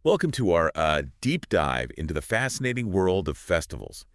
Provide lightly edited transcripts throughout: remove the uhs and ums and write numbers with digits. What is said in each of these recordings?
Welcome to our deep dive into the fascinating world of festivals.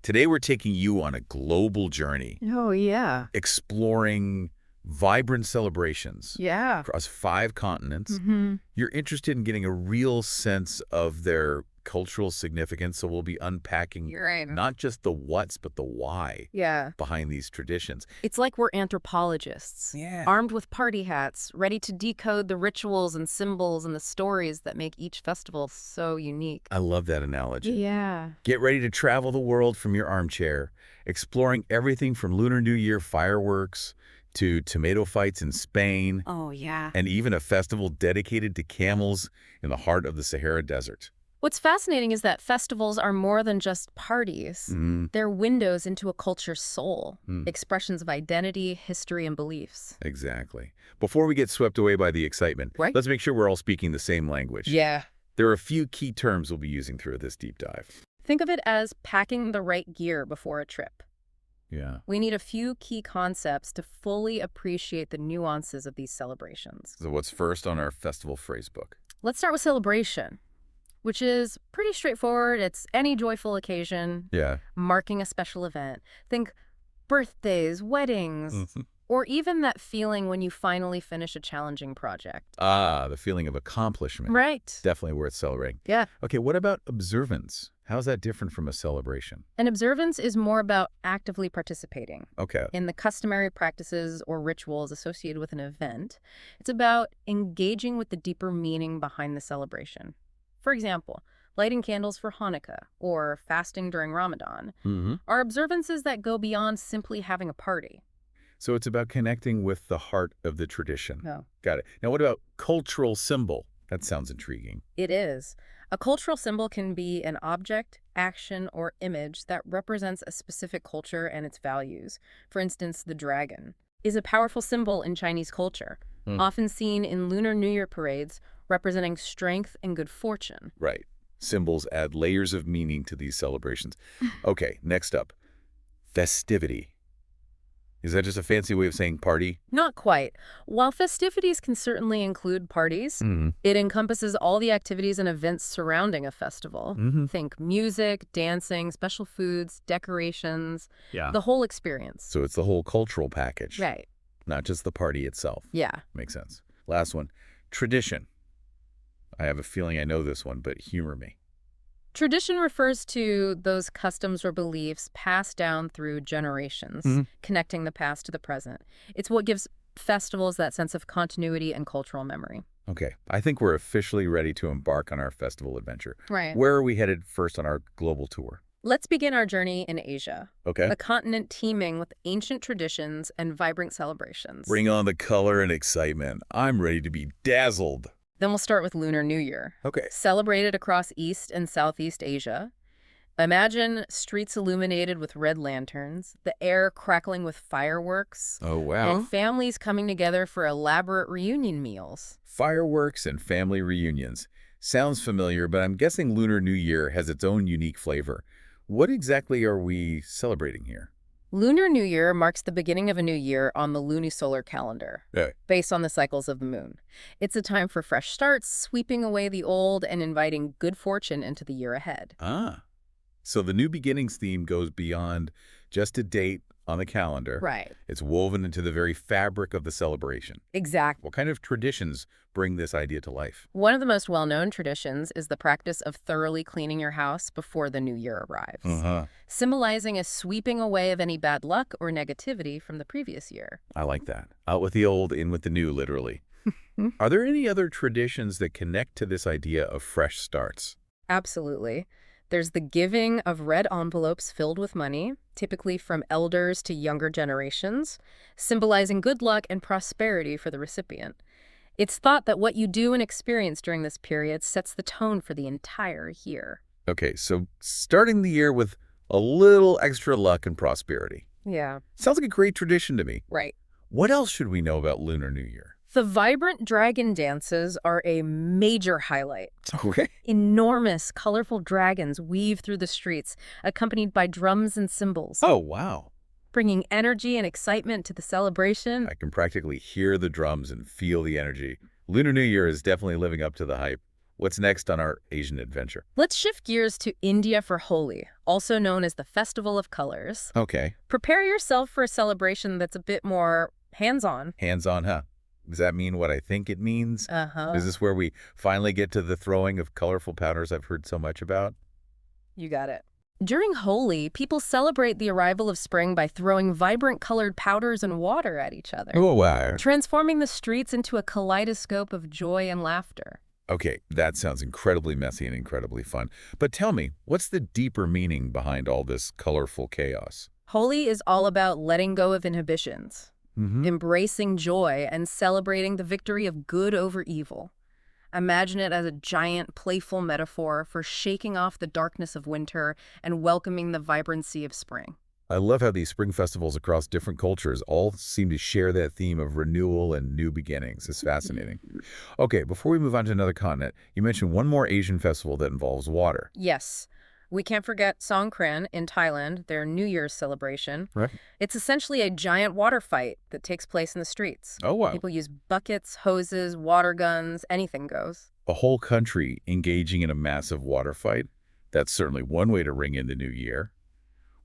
Today we're taking you on a global journey, Oh, yeah. exploring vibrant celebrations Yeah. across 5 continents. Mm-hmm. You're interested in getting a real sense of their cultural significance, so we'll be unpacking You're right. not just the whats, but the why Yeah. behind these traditions. It's like we're anthropologists, Yeah. armed with party hats, ready to decode the rituals and symbols and the stories that make each festival so unique. I love that analogy. Yeah. Get ready to travel the world from your armchair, exploring everything from Lunar New Year fireworks to tomato fights in Spain, Oh, yeah. and even a festival dedicated to camels in the heart of the Sahara Desert. What's fascinating is that festivals are more than just parties. Mm, They're windows into a culture's soul, mm, expressions of identity, history, and beliefs. exactly. Before we get swept away by the excitement, Right? let's make sure we're all speaking the same language. Yeah. There are a few key terms we'll be using through this deep dive. Think of it as packing the right gear before a trip. Yeah. We need a few key concepts to fully appreciate the nuances of these celebrations. So what's first on our festival phrasebook? Let's start with celebration, which is pretty straightforward. It's any joyful occasion, Yeah. marking a special event. Think birthdays, weddings, Mhm. or even that feeling when you finally finish a challenging project. Ah, the feeling of accomplishment. Right. Definitely worth celebrating. Yeah. Okay, what about observance? How's that different from a celebration? An observance is more about actively participating Okay. in the customary practices or rituals associated with an event. It's about engaging with the deeper meaning behind the celebration. For example, lighting candles for Hanukkah or fasting during Ramadan Mm-hmm. are observances that go beyond simply having a party. So it's about connecting with the heart of the tradition. No. Got it. Now, what about cultural symbol? That sounds intriguing. It is. A cultural symbol can be an object, action, or image that represents a specific culture and its values. For instance, the dragon is a powerful symbol in Chinese culture, Hmm. often seen in Lunar New Year parades representing strength and good fortune. Right. Symbols add layers of meaning to these celebrations. Okay, next up, festivity. Is that just a fancy way of saying party? Not quite. While festivities can certainly include parties, Mm-hmm. it encompasses all the activities and events surrounding a festival. Mm-hmm. Think music, dancing, special foods, decorations, Yeah. the whole experience. So it's the whole cultural package, Right. not just the party itself. Yeah. Makes sense. Last one, tradition. I have a feeling I know this one, but humor me. Tradition refers to those customs or beliefs passed down through generations, Mhm. connecting the past to the present. It's what gives festivals that sense of continuity and cultural memory. Okay, I think we're officially ready to embark on our festival adventure. Right. Where are we headed first on our global tour? Let's begin our journey in Asia, Okay. a continent teeming with ancient traditions and vibrant celebrations. Bring on the color and excitement. I'm ready to be dazzled. Then we'll start with Lunar New Year, Okay. celebrated across East and Southeast Asia. Imagine streets illuminated with red lanterns, the air crackling with fireworks, Oh, wow. and families coming together for elaborate reunion meals. Fireworks and family reunions. Sounds familiar, but I'm guessing Lunar New Year has its own unique flavor. What exactly are we celebrating here? Lunar New Year marks the beginning of a new year on the lunisolar calendar, Yeah. based on the cycles of the moon. It's a time for fresh starts, sweeping away the old and inviting good fortune into the year ahead. Ah. So the new beginnings theme goes beyond just a date on the calendar. Right. It's woven into the very fabric of the celebration. Exactly. What kind of traditions bring this idea to life? One of the most well-known traditions is the practice of thoroughly cleaning your house before the new year arrives, Uh-huh. symbolizing a sweeping away of any bad luck or negativity from the previous year. I like that. Out with the old, in with the new, literally. Are there any other traditions that connect to this idea of fresh starts? Absolutely. There's the giving of red envelopes filled with money, typically from elders to younger generations, symbolizing good luck and prosperity for the recipient. It's thought that what you do and experience during this period sets the tone for the entire year. Okay, so starting the year with a little extra luck and prosperity. Yeah. Sounds like a great tradition to me. Right. What else should we know about Lunar New Year? The vibrant dragon dances are a major highlight. Okay. Enormous, colorful dragons weave through the streets, accompanied by drums and cymbals, Oh, wow. bringing energy and excitement to the celebration. I can practically hear the drums and feel the energy. Lunar New Year is definitely living up to the hype. What's next on our Asian adventure? Let's shift gears to India for Holi, also known as the Festival of Colors. Okay. Prepare yourself for a celebration that's a bit more hands-on. Hands-on, huh? Does that mean what I think it means? Uh-huh. Is this where we finally get to the throwing of colorful powders I've heard so much about? You got it. During Holi, people celebrate the arrival of spring by throwing vibrant colored powders and water at each other, Oh, wow. transforming the streets into a kaleidoscope of joy and laughter. Okay, that sounds incredibly messy and incredibly fun. But tell me, what's the deeper meaning behind all this colorful chaos? Holi is all about letting go of inhibitions, embracing joy, and celebrating the victory of good over evil. Imagine it as a giant, playful metaphor for shaking off the darkness of winter and welcoming the vibrancy of spring. I love how these spring festivals across different cultures all seem to share that theme of renewal and new beginnings. It's fascinating. Okay, before we move on to another continent, you mentioned one more Asian festival that involves water. Yes, we can't forget Songkran in Thailand, their New Year's celebration. Right. It's essentially a giant water fight that takes place in the streets. Oh, wow. People use buckets, hoses, water guns, anything goes. A whole country engaging in a massive water fight? That's certainly one way to ring in the new year.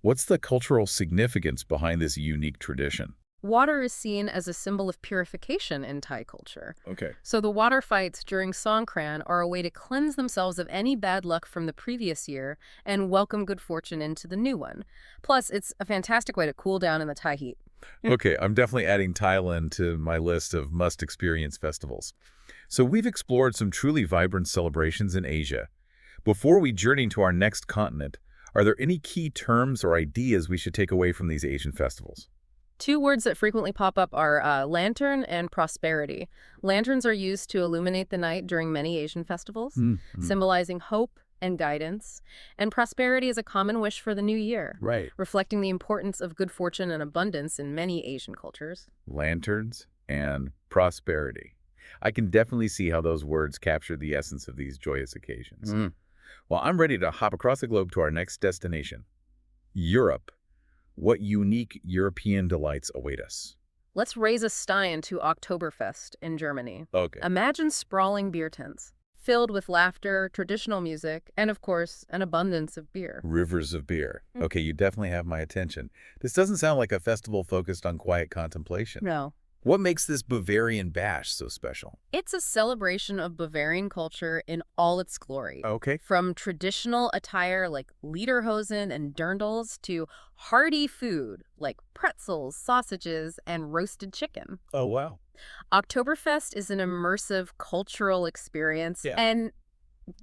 What's the cultural significance behind this unique tradition? Water is seen as a symbol of purification in Thai culture. Okay. So the water fights during Songkran are a way to cleanse themselves of any bad luck from the previous year and welcome good fortune into the new one. Plus, it's a fantastic way to cool down in the Thai heat. Okay, I'm definitely adding Thailand to my list of must-experience festivals. So we've explored some truly vibrant celebrations in Asia. Before we journey to our next continent, are there any key terms or ideas we should take away from these Asian festivals? Two words that frequently pop up are lantern and prosperity. Lanterns are used to illuminate the night during many Asian festivals, symbolizing hope and guidance. And prosperity is a common wish for the new year, Right. reflecting the importance of good fortune and abundance in many Asian cultures. Lanterns and prosperity. I can definitely see how those words capture the essence of these joyous occasions. Well, I'm ready to hop across the globe to our next destination, Europe. What unique European delights await us? Let's raise a stein to Oktoberfest in Germany. Okay. Imagine sprawling beer tents, filled with laughter, traditional music, and of course, an abundance of beer. Rivers of beer. Okay, you definitely have my attention. This doesn't sound like a festival focused on quiet contemplation. No. What makes this Bavarian bash so special? It's a celebration of Bavarian culture in all its glory. Okay. From traditional attire like lederhosen and dirndls to hearty food like pretzels, sausages, and roasted chicken. Oh, wow. Oktoberfest is an immersive cultural experience. Yeah. And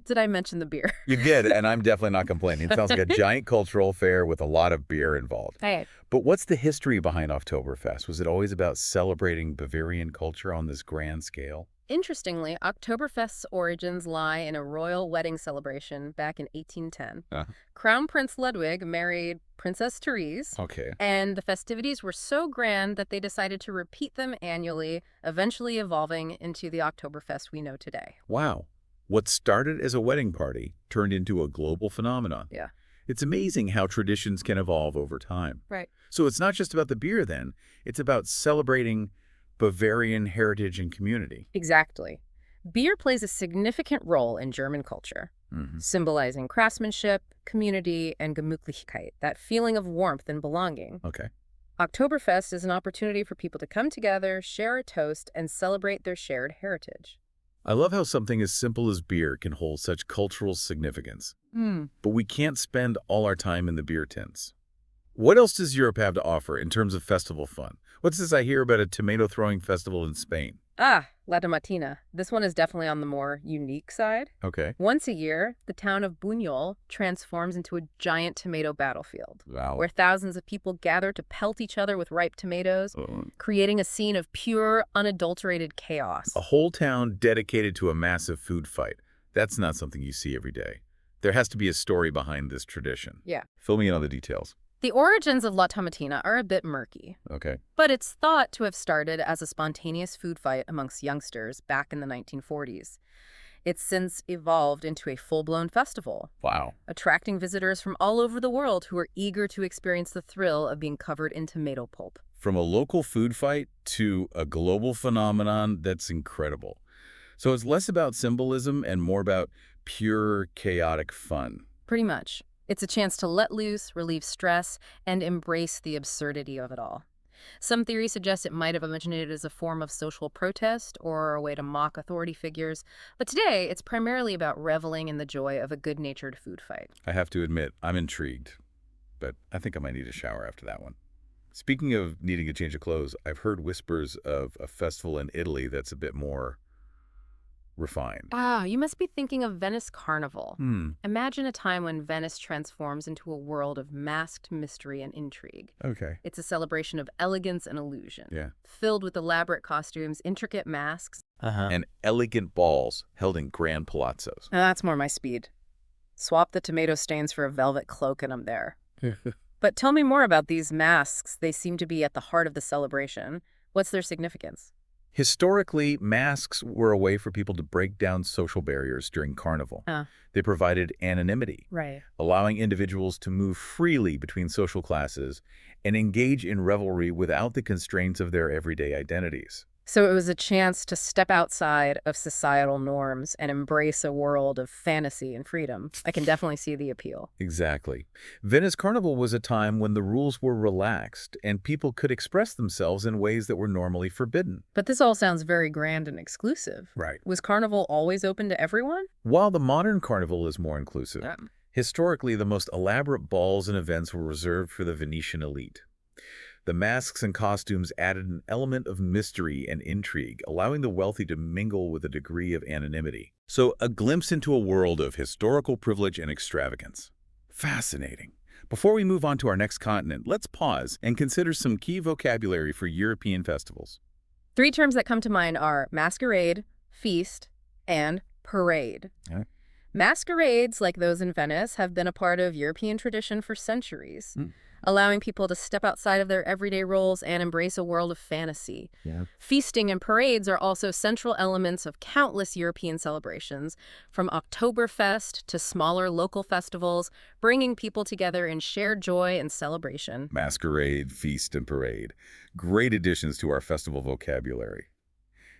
did I mention the beer? You did, and I'm definitely not complaining. It sounds like a giant cultural affair with a lot of beer involved. Hey. But what's the history behind Oktoberfest? Was it always about celebrating Bavarian culture on this grand scale? Interestingly, Oktoberfest's origins lie in a royal wedding celebration back in 1810. Crown Prince Ludwig married Princess Therese, Okay. and the festivities were so grand that they decided to repeat them annually, eventually evolving into the Oktoberfest we know today. Wow. What started as a wedding party turned into a global phenomenon. Yeah. It's amazing how traditions can evolve over time. Right. So it's not just about the beer then. It's about celebrating Bavarian heritage and community. Exactly. Beer plays a significant role in German culture, symbolizing craftsmanship, community, and Gemütlichkeit, that feeling of warmth and belonging. Okay. Oktoberfest is an opportunity for people to come together, share a toast, and celebrate their shared heritage. I love how something as simple as beer can hold such cultural significance. But we can't spend all our time in the beer tents. What else does Europe have to offer in terms of festival fun? What's this I hear about a tomato-throwing festival in Spain? Ah, La Tomatina. This one is definitely on the more unique side. Okay. Once a year, the town of Buñol transforms into a giant tomato battlefield, Wow. where thousands of people gather to pelt each other with ripe tomatoes, creating a scene of pure, unadulterated chaos. A whole town dedicated to a massive food fight. That's not something you see every day. There has to be a story behind this tradition. Yeah. Fill me in on the details. The origins of La Tomatina are a bit murky, Okay. but it's thought to have started as a spontaneous food fight amongst youngsters back in the 1940s. It's since evolved into a full-blown festival, Wow. attracting visitors from all over the world who are eager to experience the thrill of being covered in tomato pulp. From a local food fight to a global phenomenon, that's incredible. So it's less about symbolism and more about pure chaotic fun. Pretty much. It's a chance to let loose, relieve stress, and embrace the absurdity of it all. Some theories suggest it might have originated as a form of social protest or a way to mock authority figures, but today it's primarily about reveling in the joy of a good-natured food fight. I have to admit, I'm intrigued, but I think I might need a shower after that one. Speaking of needing a change of clothes, I've heard whispers of a festival in Italy that's a bit more refined. Ah, you must be thinking of Venice Carnival. Hmm. Imagine a time when Venice transforms into a world of masked mystery and intrigue. Okay. It's a celebration of elegance and illusion, Yeah. filled with elaborate costumes, intricate masks. And elegant balls held in grand palazzos. Now, that's more my speed. Swap the tomato stains for a velvet cloak and I'm there. But tell me more about these masks. They seem to be at the heart of the celebration. What's their significance? Historically, masks were a way for people to break down social barriers during Carnival. They provided anonymity, Right. allowing individuals to move freely between social classes and engage in revelry without the constraints of their everyday identities. So it was a chance to step outside of societal norms and embrace a world of fantasy and freedom. I can definitely see the appeal. Exactly. Venice Carnival was a time when the rules were relaxed and people could express themselves in ways that were normally forbidden. But this all sounds very grand and exclusive. Right. Was Carnival always open to everyone? While the modern carnival is more inclusive, historically the most elaborate balls and events were reserved for the Venetian elite. The masks and costumes added an element of mystery and intrigue, allowing the wealthy to mingle with a degree of anonymity. So, a glimpse into a world of historical privilege and extravagance. Fascinating. Before we move on to our next continent, let's pause and consider some key vocabulary for European festivals. 3 terms that come to mind are masquerade, feast, and parade. Okay. Masquerades, like those in Venice, have been a part of European tradition for centuries, allowing people to step outside of their everyday roles and embrace a world of fantasy. Feasting and parades are also central elements of countless European celebrations, from Oktoberfest to smaller local festivals, bringing people together in shared joy and celebration. Masquerade, feast, and parade. Great additions to our festival vocabulary.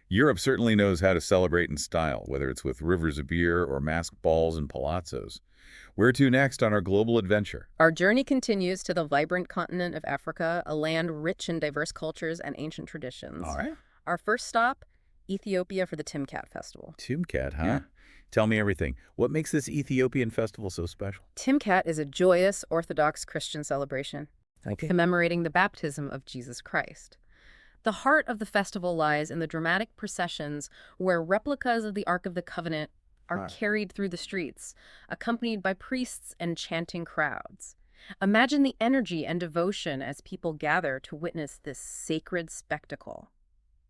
Europe certainly knows how to celebrate in style, whether it's with rivers of beer or masked balls and palazzos. Where to next on our global adventure? Our journey continues to the vibrant continent of Africa, a land rich in diverse cultures and ancient traditions. All right. Our first stop, Ethiopia for the Timkat Festival. Timkat, huh? Yeah. Tell me everything. What makes this Ethiopian festival so special? Timkat is a joyous Orthodox Christian celebration commemorating the baptism of Jesus Christ. The heart of the festival lies in the dramatic processions where replicas of the Ark of the Covenant are carried through the streets, accompanied by priests and chanting crowds. Imagine the energy and devotion as people gather to witness this sacred spectacle.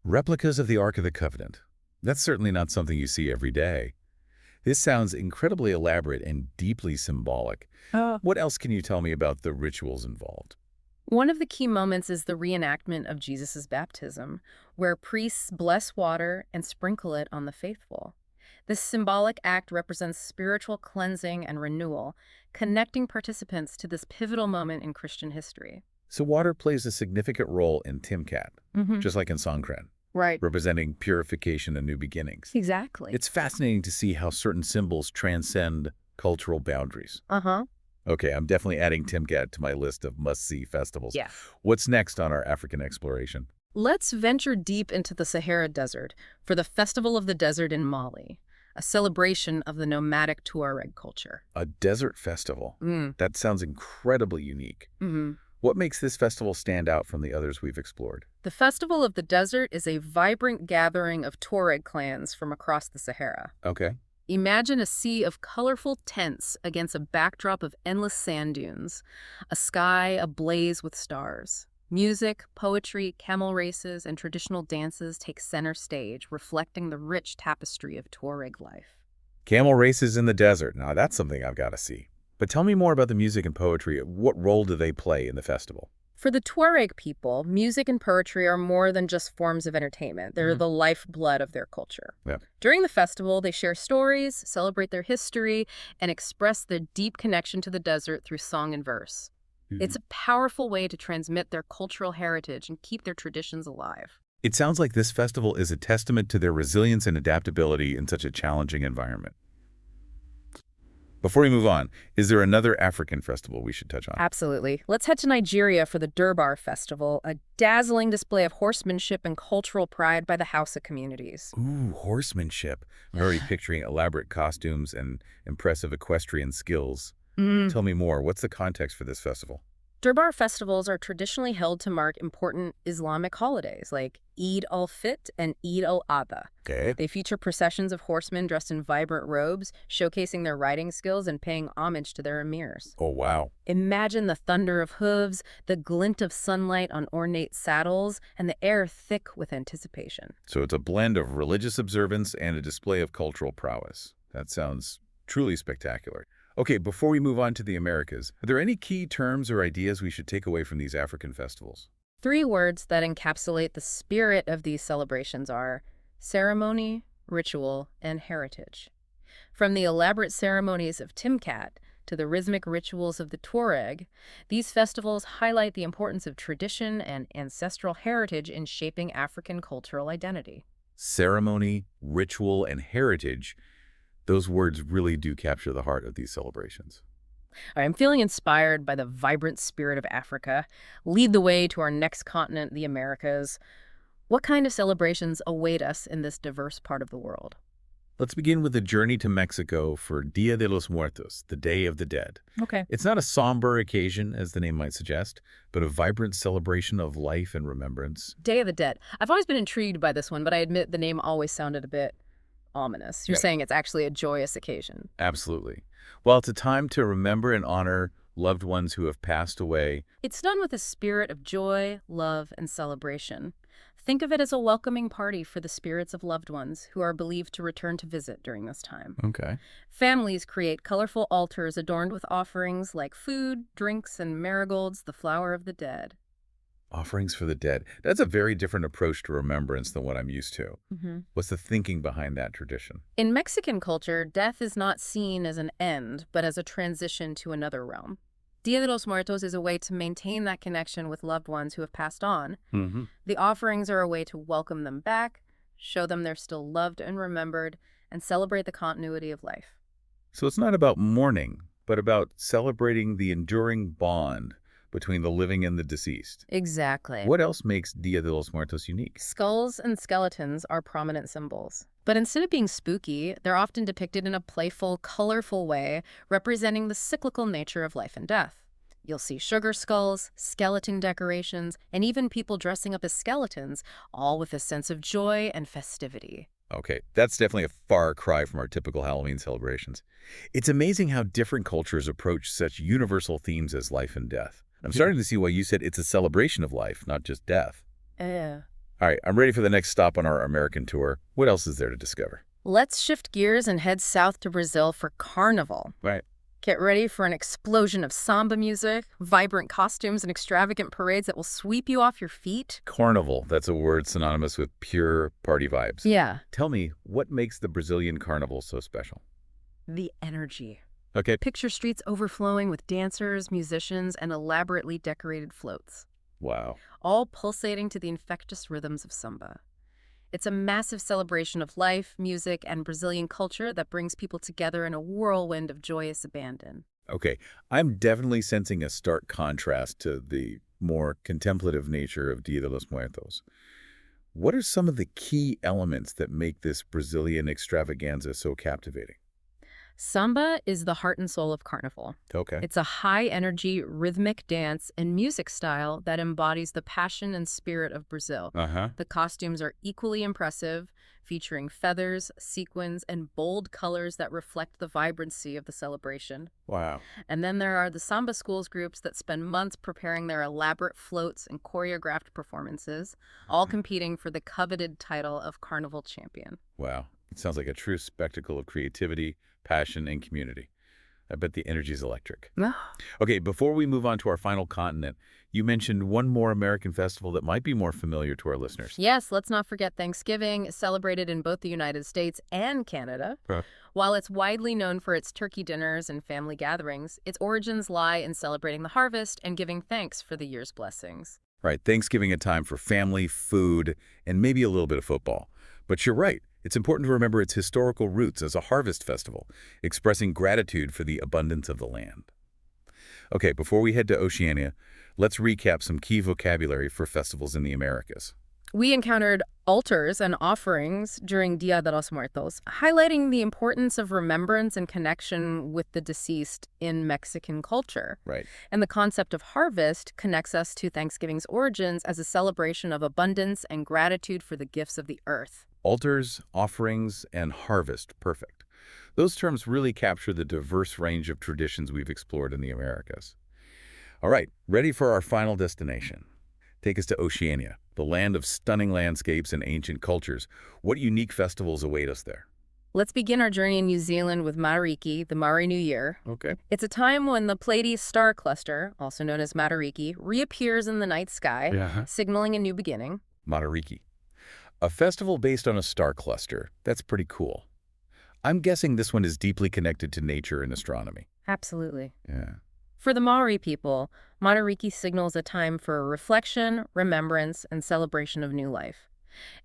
Replicas of the Ark of the Covenant. That's certainly not something you see every day. This sounds incredibly elaborate and deeply symbolic. What else can you tell me about the rituals involved? One of the key moments is the reenactment of Jesus' baptism, where priests bless water and sprinkle it on the faithful. This symbolic act represents spiritual cleansing and renewal, connecting participants to this pivotal moment in Christian history. So water plays a significant role in Timkat, just like in Songkran, Right. representing purification and new beginnings. Exactly. It's fascinating to see how certain symbols transcend cultural boundaries. Okay, I'm definitely adding Timkat to my list of must-see festivals. Yeah. What's next on our African exploration? Let's venture deep into the Sahara Desert for the Festival of the Desert in Mali, a celebration of the nomadic Tuareg culture. A desert festival. That sounds incredibly unique. What makes this festival stand out from the others we've explored? The Festival of the Desert is a vibrant gathering of Tuareg clans from across the Sahara. Okay. Imagine a sea of colorful tents against a backdrop of endless sand dunes, a sky ablaze with stars. Music, poetry, camel races, and traditional dances take center stage, reflecting the rich tapestry of Tuareg life. Camel races in the desert. Now, that's something I've got to see. But tell me more about the music and poetry. What role do they play in the festival? For the Tuareg people, music and poetry are more than just forms of entertainment. They're the lifeblood of their culture. During the festival, they share stories, celebrate their history, and express their deep connection to the desert through song and verse. It's a powerful way to transmit their cultural heritage and keep their traditions alive. It sounds like this festival is a testament to their resilience and adaptability in such a challenging environment. Before we move on, is there another African festival we should touch on? Absolutely. Let's head to Nigeria for the Durbar Festival, a dazzling display of horsemanship and cultural pride by the Hausa communities. Ooh, horsemanship. I'm already picturing elaborate costumes and impressive equestrian skills. Tell me more. What's the context for this festival? Durbar festivals are traditionally held to mark important Islamic holidays like Eid al-Fitr and Eid al-Adha. Okay. They feature processions of horsemen dressed in vibrant robes, showcasing their riding skills and paying homage to their emirs. Oh, wow. Imagine the thunder of hooves, the glint of sunlight on ornate saddles, and the air thick with anticipation. So it's a blend of religious observance and a display of cultural prowess. That sounds truly spectacular. Okay, before we move on to the Americas, are there any key terms or ideas we should take away from these African festivals? 3 words that encapsulate the spirit of these celebrations are ceremony, ritual, and heritage. From the elaborate ceremonies of Timkat to the rhythmic rituals of the Tuareg, these festivals highlight the importance of tradition and ancestral heritage in shaping African cultural identity. Ceremony, ritual, and heritage. Those words really do capture the heart of these celebrations. I'm feeling inspired by the vibrant spirit of Africa. Lead the way to our next continent, the Americas. What kind of celebrations await us in this diverse part of the world? Let's begin with a journey to Mexico for Dia de los Muertos, the Day of the Dead. Okay. It's not a somber occasion, as the name might suggest, but a vibrant celebration of life and remembrance. Day of the Dead. I've always been intrigued by this one, but I admit the name always sounded a bit ominous. You're saying it's actually a joyous occasion. Absolutely. Well, it's a time to remember and honor loved ones who have passed away. It's done with a spirit of joy, love, and celebration. Think of it as a welcoming party for the spirits of loved ones who are believed to return to visit during this time. Okay. Families create colorful altars adorned with offerings like food, drinks, and marigolds, the flower of the dead. Offerings for the dead. That's a very different approach to remembrance than what I'm used to. What's the thinking behind that tradition? In Mexican culture, death is not seen as an end, but as a transition to another realm. Dia de los Muertos is a way to maintain that connection with loved ones who have passed on. The offerings are a way to welcome them back, show them they're still loved and remembered, and celebrate the continuity of life. So it's not about mourning, but about celebrating the enduring bond between the living and the deceased. Exactly. What else makes Dia de los Muertos unique? Skulls and skeletons are prominent symbols. But instead of being spooky, they're often depicted in a playful, colorful way, representing the cyclical nature of life and death. You'll see sugar skulls, skeleton decorations, and even people dressing up as skeletons, all with a sense of joy and festivity. Okay, that's definitely a far cry from our typical Halloween celebrations. It's amazing how different cultures approach such universal themes as life and death. I'm starting to see why you said it's a celebration of life, not just death. Yeah. All right, I'm ready for the next stop on our American tour. What else is there to discover? Let's shift gears and head south to Brazil for Carnival. Right. Get ready for an explosion of samba music, vibrant costumes, and extravagant parades that will sweep you off your feet. Carnival, that's a word synonymous with pure party vibes. Yeah. Tell me, what makes the Brazilian carnival so special? The energy. Okay. Picture streets overflowing with dancers, musicians, and elaborately decorated floats, Wow. all pulsating to the infectious rhythms of samba. It's a massive celebration of life, music, and Brazilian culture that brings people together in a whirlwind of joyous abandon. Okay, I'm definitely sensing a stark contrast to the more contemplative nature of Dia de los Muertos. What are some of the key elements that make this Brazilian extravaganza so captivating? Samba is the heart and soul of Carnival. Okay. It's a high-energy, rhythmic dance and music style that embodies the passion and spirit of Brazil. The costumes are equally impressive, featuring feathers, sequins, and bold colors that reflect the vibrancy of the celebration. Wow. And then there are the samba schools groups that spend months preparing their elaborate floats and choreographed performances, all competing for the coveted title of Carnival Champion. Wow. It sounds like a true spectacle of creativity, passion, and community. I bet the energy is electric. Okay, before we move on to our final continent, you mentioned one more American festival that might be more familiar to our listeners. Yes, let's not forget Thanksgiving, celebrated in both the United States and Canada. While it's widely known for its turkey dinners and family gatherings, its origins lie in celebrating the harvest and giving thanks for the year's blessings. Right, Thanksgiving a time for family, food, and maybe a little bit of football. But you're right. It's important to remember its historical roots as a harvest festival, expressing gratitude for the abundance of the land. Okay, before we head to Oceania, let's recap some key vocabulary for festivals in the Americas. We encountered altars and offerings during Dia de los Muertos, highlighting the importance of remembrance and connection with the deceased in Mexican culture. Right. And the concept of harvest connects us to Thanksgiving's origins as a celebration of abundance and gratitude for the gifts of the earth. Altars, offerings, and harvest. Perfect. Those terms really capture the diverse range of traditions we've explored in the Americas. All right, ready for our final destination. Take us to Oceania, the land of stunning landscapes and ancient cultures. What unique festivals await us there? Let's begin our journey in New Zealand with Matariki, the Maori New Year. Okay. It's a time when the Pleiades star cluster, also known as Matariki, reappears in the night sky, signaling a new beginning. Matariki. A festival based on a star cluster. That's pretty cool. I'm guessing this one is deeply connected to nature and astronomy. Absolutely. Yeah. For the Maori people, Matariki signals a time for reflection, remembrance, and celebration of new life.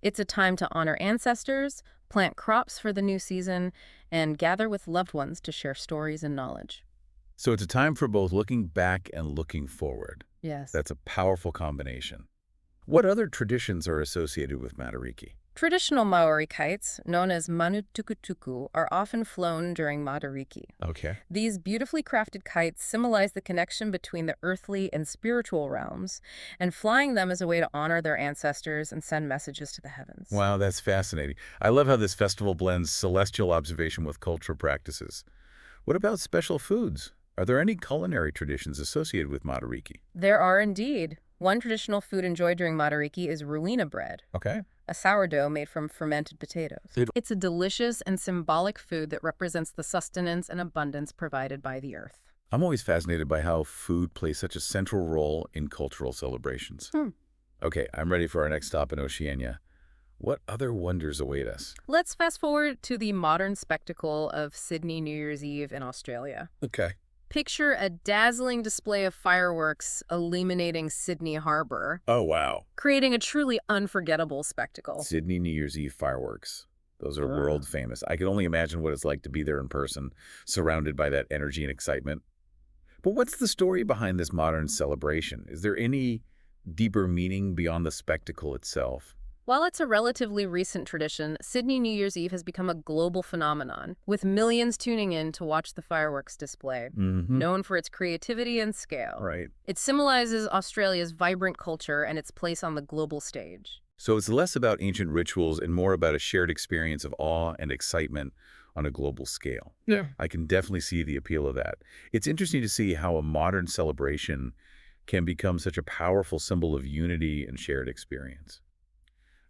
It's a time to honor ancestors, plant crops for the new season, and gather with loved ones to share stories and knowledge. So it's a time for both looking back and looking forward. Yes. That's a powerful combination. What other traditions are associated with Matariki? Traditional Maori kites, known as manutukutuku, are often flown during Matariki. Okay. These beautifully crafted kites symbolize the connection between the earthly and spiritual realms, and flying them is a way to honor their ancestors and send messages to the heavens. Wow, that's fascinating. I love how this festival blends celestial observation with cultural practices. What about special foods? Are there any culinary traditions associated with Matariki? There are indeed. One traditional food enjoyed during Matariki is ruina bread, Okay. a sourdough made from fermented potatoes. It's a delicious and symbolic food that represents the sustenance and abundance provided by the earth. I'm always fascinated by how food plays such a central role in cultural celebrations. Okay, I'm ready for our next stop in Oceania. What other wonders await us? Let's fast forward to the modern spectacle of Sydney New Year's Eve in Australia. Okay. Picture a dazzling display of fireworks illuminating Sydney Harbor, Oh, wow. creating a truly unforgettable spectacle. Sydney New Year's Eve fireworks. Those are world famous. I can only imagine what it's like to be there in person, surrounded by that energy and excitement. But what's the story behind this modern celebration? Is there any deeper meaning beyond the spectacle itself? While it's a relatively recent tradition, Sydney New Year's Eve has become a global phenomenon, with millions tuning in to watch the fireworks display, known for its creativity and scale. Right. It symbolizes Australia's vibrant culture and its place on the global stage. So it's less about ancient rituals and more about a shared experience of awe and excitement on a global scale. Yeah. I can definitely see the appeal of that. It's interesting to see how a modern celebration can become such a powerful symbol of unity and shared experience.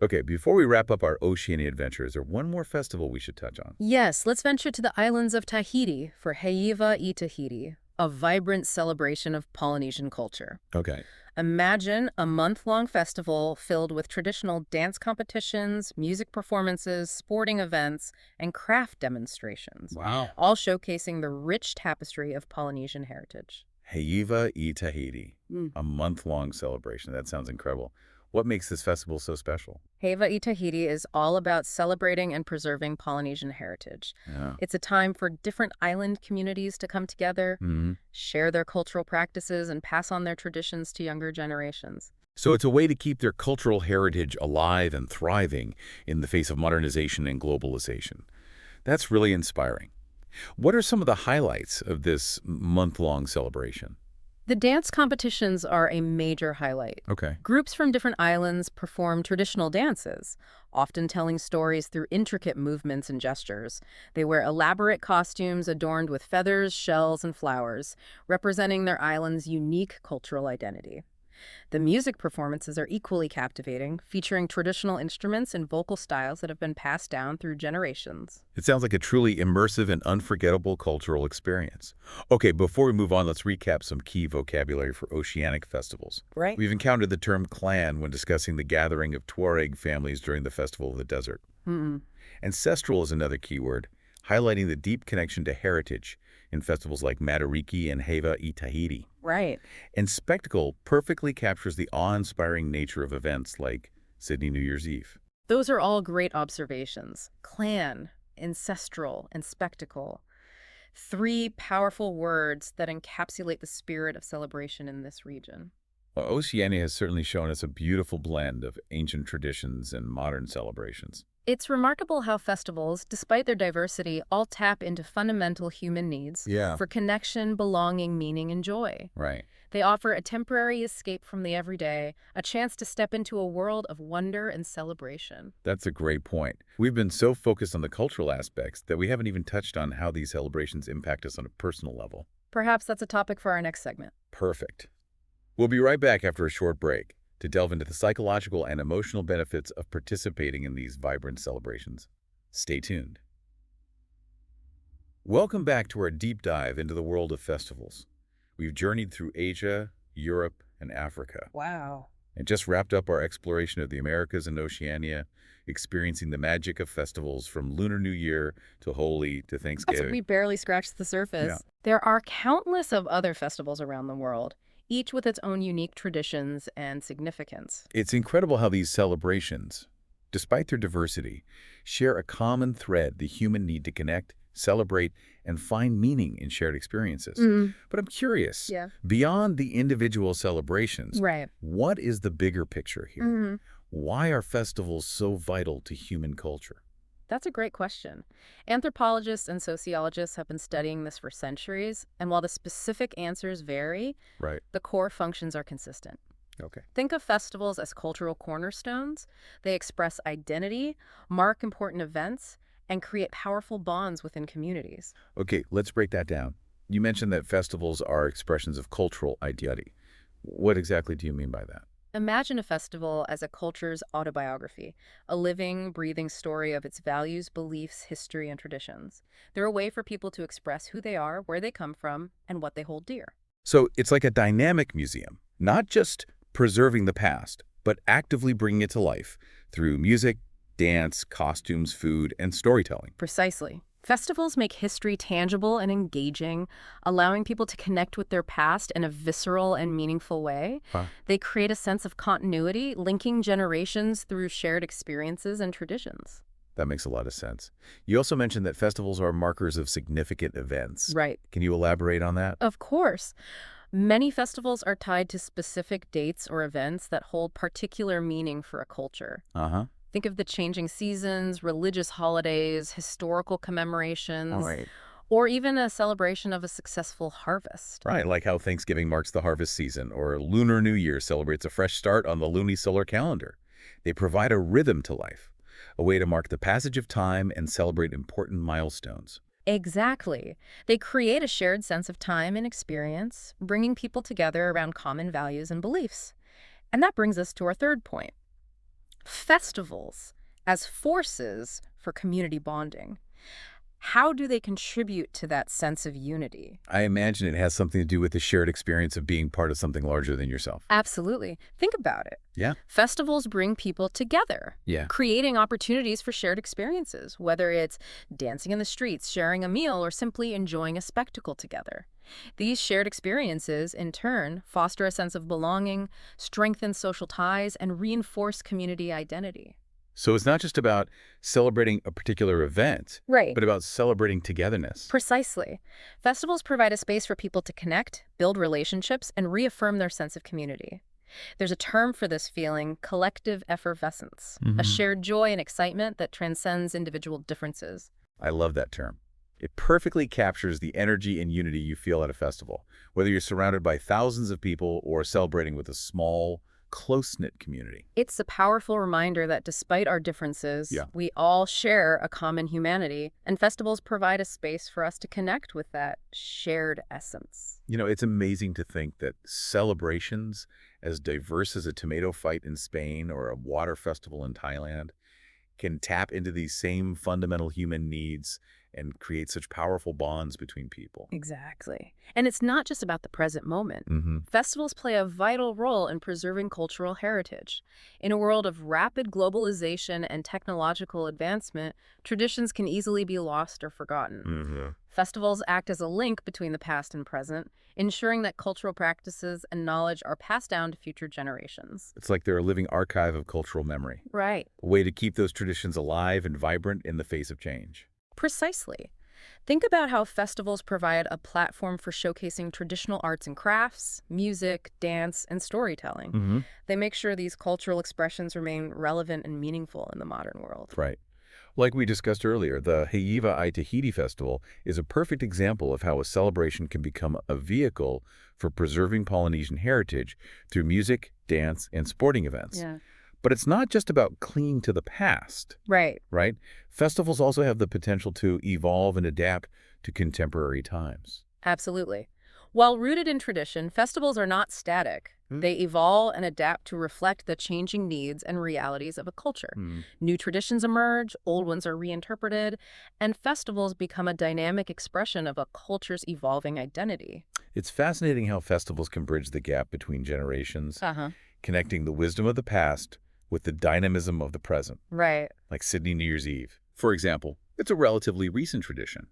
Okay, before we wrap up our Oceania adventure, is there one more festival we should touch on? Yes, let's venture to the islands of Tahiti for Heiva i Tahiti, a vibrant celebration of Polynesian culture. Okay. Imagine a month-long festival filled with traditional dance competitions, music performances, sporting events, and craft demonstrations, Wow. all showcasing the rich tapestry of Polynesian heritage. Heiva i Tahiti, a month-long celebration. That sounds incredible. What makes this festival so special? Heiva i Tahiti is all about celebrating and preserving Polynesian heritage. Yeah. It's a time for different island communities to come together, share their cultural practices, and pass on their traditions to younger generations. So it's a way to keep their cultural heritage alive and thriving in the face of modernization and globalization. That's really inspiring. What are some of the highlights of this month-long celebration? The dance competitions are a major highlight. Okay. Groups from different islands perform traditional dances, often telling stories through intricate movements and gestures. They wear elaborate costumes adorned with feathers, shells, and flowers, representing their island's unique cultural identity. The music performances are equally captivating, featuring traditional instruments and vocal styles that have been passed down through generations. It sounds like a truly immersive and unforgettable cultural experience. Okay, before we move on, let's recap some key vocabulary for oceanic festivals. Right. We've encountered the term clan when discussing the gathering of Tuareg families during the Festival of the Desert. Ancestral is another key word, highlighting the deep connection to heritage, in festivals like Matariki and Heva i Tahiti. Right. And spectacle perfectly captures the awe-inspiring nature of events like Sydney New Year's Eve. Those are all great observations. Clan, ancestral, and spectacle. Three powerful words that encapsulate the spirit of celebration in this region. Well, Oceania has certainly shown us a beautiful blend of ancient traditions and modern celebrations. It's remarkable how festivals, despite their diversity, all tap into fundamental human needs Yeah. for connection, belonging, meaning, and joy. Right. They offer a temporary escape from the everyday, a chance to step into a world of wonder and celebration. That's a great point. We've been so focused on the cultural aspects that we haven't even touched on how these celebrations impact us on a personal level. Perhaps that's a topic for our next segment. Perfect. We'll be right back after a short break to delve into the psychological and emotional benefits of participating in these vibrant celebrations. Stay tuned. Welcome back to our deep dive into the world of festivals. We've journeyed through Asia, Europe, and Africa, Wow. and just wrapped up our exploration of the Americas and Oceania, experiencing the magic of festivals from Lunar New Year to Holi to Thanksgiving. We barely scratched the surface. Yeah. There are countless of other festivals around the world, each with its own unique traditions and significance. It's incredible how these celebrations, despite their diversity, share a common thread: the human need to connect, celebrate, and find meaning in shared experiences. But I'm curious, Yeah. beyond the individual celebrations, Right. what is the bigger picture here? Why are festivals so vital to human culture? That's a great question. Anthropologists and sociologists have been studying this for centuries, and while the specific answers vary, Right. the core functions are consistent. Okay. Think of festivals as cultural cornerstones. They express identity, mark important events, and create powerful bonds within communities. Okay, let's break that down. You mentioned that festivals are expressions of cultural identity. What exactly do you mean by that? Imagine a festival as a culture's autobiography, a living, breathing story of its values, beliefs, history, and traditions. They're a way for people to express who they are, where they come from, and what they hold dear. So it's like a dynamic museum, not just preserving the past, but actively bringing it to life through music, dance, costumes, food, and storytelling. Precisely. Festivals make history tangible and engaging, allowing people to connect with their past in a visceral and meaningful way. Huh. They create a sense of continuity, linking generations through shared experiences and traditions. That makes a lot of sense. You also mentioned that festivals are markers of significant events. Right. Can you elaborate on that? Of course. Many festivals are tied to specific dates or events that hold particular meaning for a culture. Uh-huh. Think of the changing seasons, religious holidays, historical commemorations, or even a celebration of a successful harvest. Right, like how Thanksgiving marks the harvest season, or Lunar New Year celebrates a fresh start on the lunisolar calendar. They provide a rhythm to life, a way to mark the passage of time and celebrate important milestones. Exactly. They create a shared sense of time and experience, bringing people together around common values and beliefs. And that brings us to our third point. Festivals as forces for community bonding. How do they contribute to that sense of unity? I imagine it has something to do with the shared experience of being part of something larger than yourself. Absolutely. Think about it. Yeah. Festivals bring people together, Yeah. creating opportunities for shared experiences, whether it's dancing in the streets, sharing a meal, or simply enjoying a spectacle together. These shared experiences, in turn, foster a sense of belonging, strengthen social ties, and reinforce community identity. So it's not just about celebrating a particular event, Right. but about celebrating togetherness. Precisely. Festivals provide a space for people to connect, build relationships, and reaffirm their sense of community. There's a term for this feeling: collective effervescence, a shared joy and excitement that transcends individual differences. I love that term. It perfectly captures the energy and unity you feel at a festival, whether you're surrounded by thousands of people or celebrating with a small, close-knit community. It's a powerful reminder that despite our differences, Yeah. we all share a common humanity, and festivals provide a space for us to connect with that shared essence. You know, it's amazing to think that celebrations as diverse as a tomato fight in Spain or a water festival in Thailand can tap into these same fundamental human needs and create such powerful bonds between people. Exactly. And it's not just about the present moment. Mm-hmm. Festivals play a vital role in preserving cultural heritage. In a world of rapid globalization and technological advancement, traditions can easily be lost or forgotten. Festivals act as a link between the past and present, ensuring that cultural practices and knowledge are passed down to future generations. It's like they're a living archive of cultural memory, Right. a way to keep those traditions alive and vibrant in the face of change. Precisely. Think about how festivals provide a platform for showcasing traditional arts and crafts, music, dance, and storytelling. Mm-hmm. They make sure these cultural expressions remain relevant and meaningful in the modern world. Right. Like we discussed earlier, the Heiva I Tahiti Festival is a perfect example of how a celebration can become a vehicle for preserving Polynesian heritage through music, dance, and sporting events. Yeah. But it's not just about clinging to the past, Right. right? Festivals also have the potential to evolve and adapt to contemporary times. Absolutely. While rooted in tradition, festivals are not static. Hmm. They evolve and adapt to reflect the changing needs and realities of a culture. New traditions emerge, old ones are reinterpreted, and festivals become a dynamic expression of a culture's evolving identity. It's fascinating how festivals can bridge the gap between generations, Uh-huh. connecting the wisdom of the past with the dynamism of the present, Right. like Sydney New Year's Eve. For example, it's a relatively recent tradition,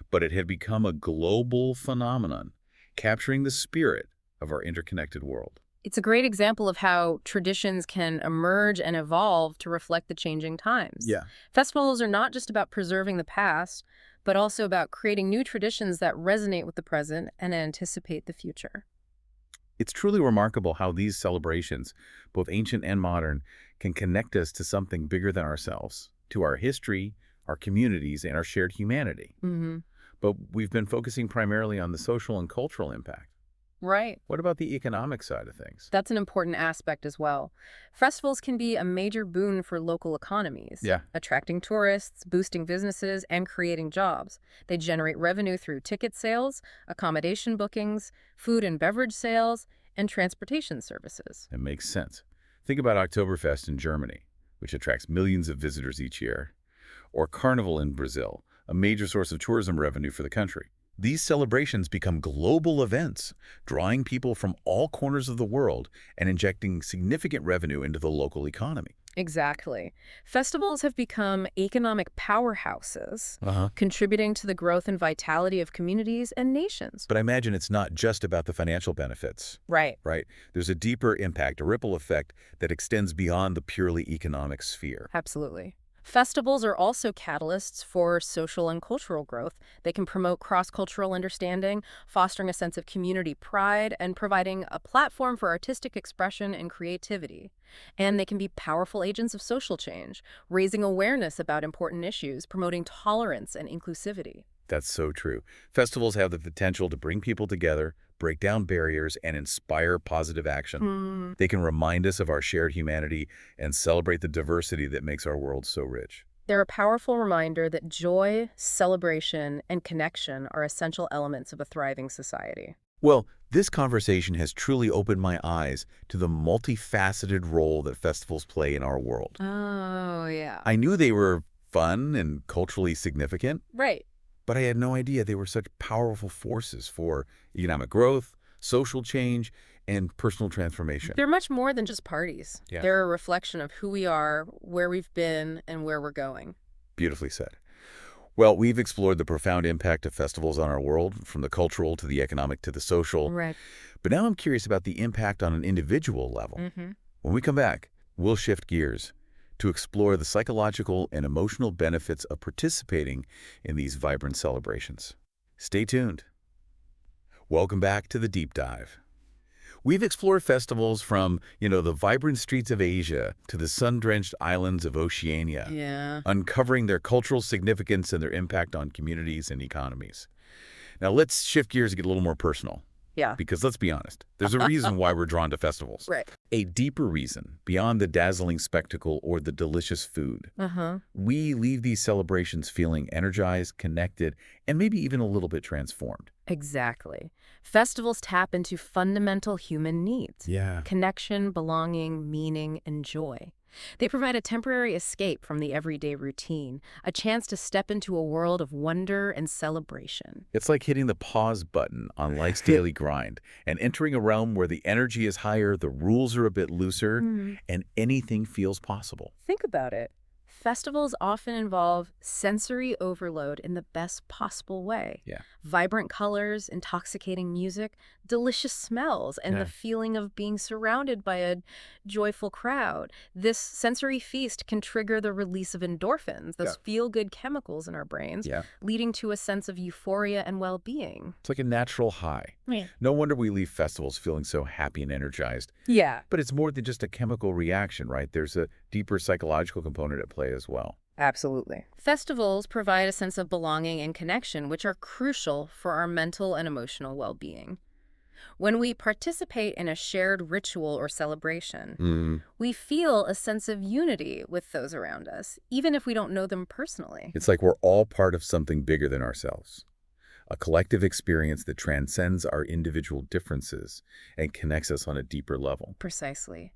but it had become a global phenomenon, capturing the spirit of our interconnected world. It's a great example of how traditions can emerge and evolve to reflect the changing times. Yeah. Festivals are not just about preserving the past, but also about creating new traditions that resonate with the present and anticipate the future. It's truly remarkable how these celebrations, both ancient and modern, can connect us to something bigger than ourselves, to our history, our communities, and our shared humanity. Mm-hmm. But we've been focusing primarily on the social and cultural impact. Right. What about the economic side of things? That's an important aspect as well. Festivals can be a major boon for local economies, Yeah. attracting tourists, boosting businesses, and creating jobs. They generate revenue through ticket sales, accommodation bookings, food and beverage sales, and transportation services. It makes sense. Think about Oktoberfest in Germany, which attracts millions of visitors each year, or Carnival in Brazil, a major source of tourism revenue for the country. These celebrations become global events, drawing people from all corners of the world and injecting significant revenue into the local economy. Exactly. Festivals have become economic powerhouses, Uh-huh. contributing to the growth and vitality of communities and nations. But I imagine it's not just about the financial benefits, Right. right? There's a deeper impact, a ripple effect that extends beyond the purely economic sphere. Absolutely. Festivals are also catalysts for social and cultural growth. They can promote cross-cultural understanding, fostering a sense of community pride, and providing a platform for artistic expression and creativity. And they can be powerful agents of social change, raising awareness about important issues, promoting tolerance and inclusivity. That's so true. Festivals have the potential to bring people together, break down barriers, and inspire positive action. They can remind us of our shared humanity and celebrate the diversity that makes our world so rich. They're a powerful reminder that joy, celebration, and connection are essential elements of a thriving society. Well, this conversation has truly opened my eyes to the multifaceted role that festivals play in our world. Oh, yeah. I knew they were fun and culturally significant, Right. but I had no idea they were such powerful forces for economic growth, social change, and personal transformation. They're much more than just parties. Yeah. They're a reflection of who we are, where we've been, and where we're going. Beautifully said. Well, we've explored the profound impact of festivals on our world, from the cultural to the economic to the social. Right. But now I'm curious about the impact on an individual level. Mm-hmm. When we come back, we'll shift gears to explore the psychological and emotional benefits of participating in these vibrant celebrations. Stay tuned. Welcome back to the Deep Dive. We've explored festivals from, the vibrant streets of Asia to the sun-drenched islands of Oceania, Yeah. uncovering their cultural significance and their impact on communities and economies. Now let's shift gears and get a little more personal. Yeah. Because let's be honest, there's a reason why we're drawn to festivals. Right. A deeper reason, beyond the dazzling spectacle or the delicious food. Uh-huh. We leave these celebrations feeling energized, connected, and maybe even a little bit transformed. Exactly. Festivals tap into fundamental human needs. Yeah. Connection, belonging, meaning, and joy. They provide a temporary escape from the everyday routine, a chance to step into a world of wonder and celebration. It's like hitting the pause button on life's daily grind and entering a realm where the energy is higher, the rules are a bit looser, and anything feels possible. Think about it. Festivals often involve sensory overload in the best possible way. Yeah. Vibrant colors, intoxicating music, delicious smells, and the Yeah. feeling of being surrounded by a joyful crowd. This sensory feast can trigger the release of endorphins, those feel-good chemicals in our brains, Yeah. leading to a sense of euphoria and well-being. It's like a natural high. Yeah. No wonder we leave festivals feeling so happy and energized. Yeah, But it's more than just a chemical reaction, right? There's a deeper psychological component at play as well. absolutely. Festivals provide a sense of belonging and connection, which are crucial for our mental and emotional well-being. When we participate in a shared ritual or celebration, we feel a sense of unity with those around us, even if we don't know them personally. It's like we're all part of something bigger than ourselves. A collective experience that transcends our individual differences and connects us on a deeper level. Precisely.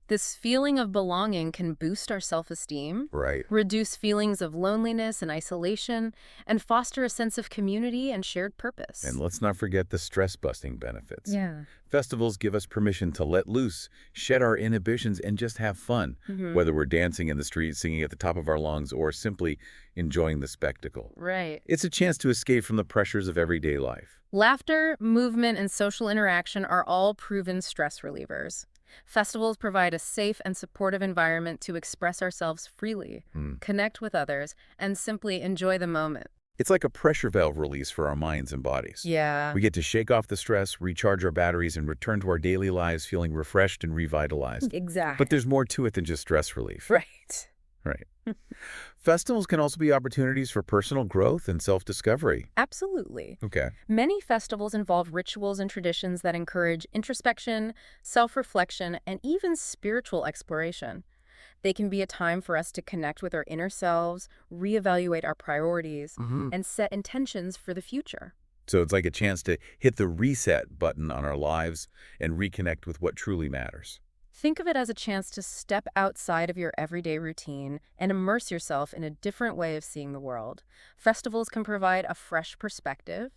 This feeling of belonging can boost our self-esteem, Right. reduce feelings of loneliness and isolation, and foster a sense of community and shared purpose. And let's not forget the stress-busting benefits. Yeah. Festivals give us permission to let loose, shed our inhibitions, and just have fun, whether we're dancing in the street, singing at the top of our lungs, or simply enjoying the spectacle. Right. It's a chance to escape from the pressures of everyday life. Laughter, movement, and social interaction are all proven stress relievers. Festivals provide a safe and supportive environment to express ourselves freely, connect with others, and simply enjoy the moment. It's like a pressure valve release for our minds and bodies. Yeah. We get to shake off the stress, recharge our batteries, and return to our daily lives feeling refreshed and revitalized. Exactly. But there's more to it than just stress relief. Right. Right. Festivals can also be opportunities for personal growth and self-discovery. Absolutely. Okay. Many festivals involve rituals and traditions that encourage introspection, self-reflection, and even spiritual exploration. They can be a time for us to connect with our inner selves, reevaluate our priorities, and set intentions for the future. So it's like a chance to hit the reset button on our lives and reconnect with what truly matters. Think of it as a chance to step outside of your everyday routine and immerse yourself in a different way of seeing the world. Festivals can provide a fresh perspective,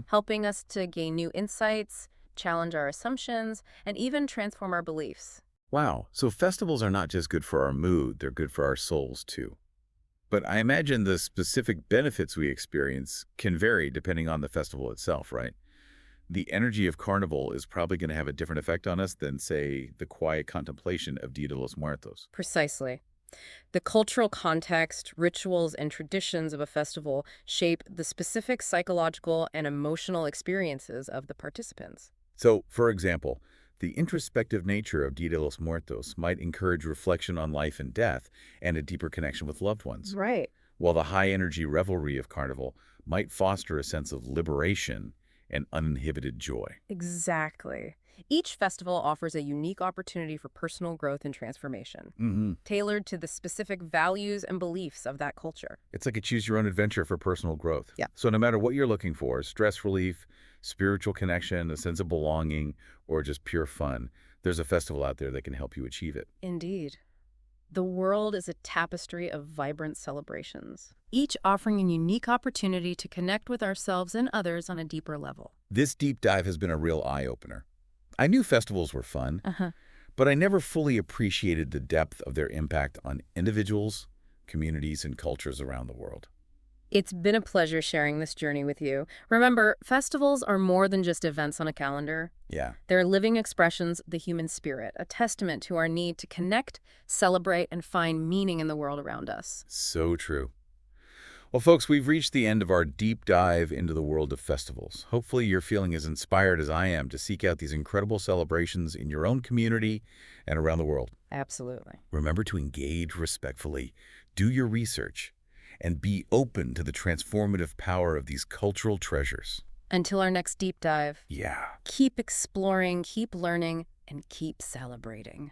helping us to gain new insights, challenge our assumptions, and even transform our beliefs. Wow. So festivals are not just good for our mood, they're good for our souls too. But I imagine the specific benefits we experience can vary depending on the festival itself, right? The energy of Carnival is probably going to have a different effect on us than, say, the quiet contemplation of Dia de los Muertos. Precisely. The cultural context, rituals, and traditions of a festival shape the specific psychological and emotional experiences of the participants. So, for example, the introspective nature of Dia de los Muertos might encourage reflection on life and death and a deeper connection with loved ones, Right. while the high-energy revelry of Carnival might foster a sense of liberation and uninhibited joy. Exactly. Each festival offers a unique opportunity for personal growth and transformation, tailored to the specific values and beliefs of that culture. It's like a choose-your-own-adventure for personal growth. Yeah. So no matter what you're looking for, stress relief, spiritual connection, a sense of belonging, or just pure fun, there's a festival out there that can help you achieve it. Indeed. The world is a tapestry of vibrant celebrations, each offering a unique opportunity to connect with ourselves and others on a deeper level. This deep dive has been a real eye-opener. I knew festivals were fun, but I never fully appreciated the depth of their impact on individuals, communities, and cultures around the world. It's been a pleasure sharing this journey with you. Remember, festivals are more than just events on a calendar. Yeah. They're living expressions of the human spirit, a testament to our need to connect, celebrate, and find meaning in the world around us. So true. Well, folks, we've reached the end of our deep dive into the world of festivals. Hopefully you're feeling as inspired as I am to seek out these incredible celebrations in your own community and around the world. Absolutely. Remember to engage respectfully, do your research, and be open to the transformative power of these cultural treasures. Until our next deep dive, Yeah. keep exploring, keep learning, and keep celebrating.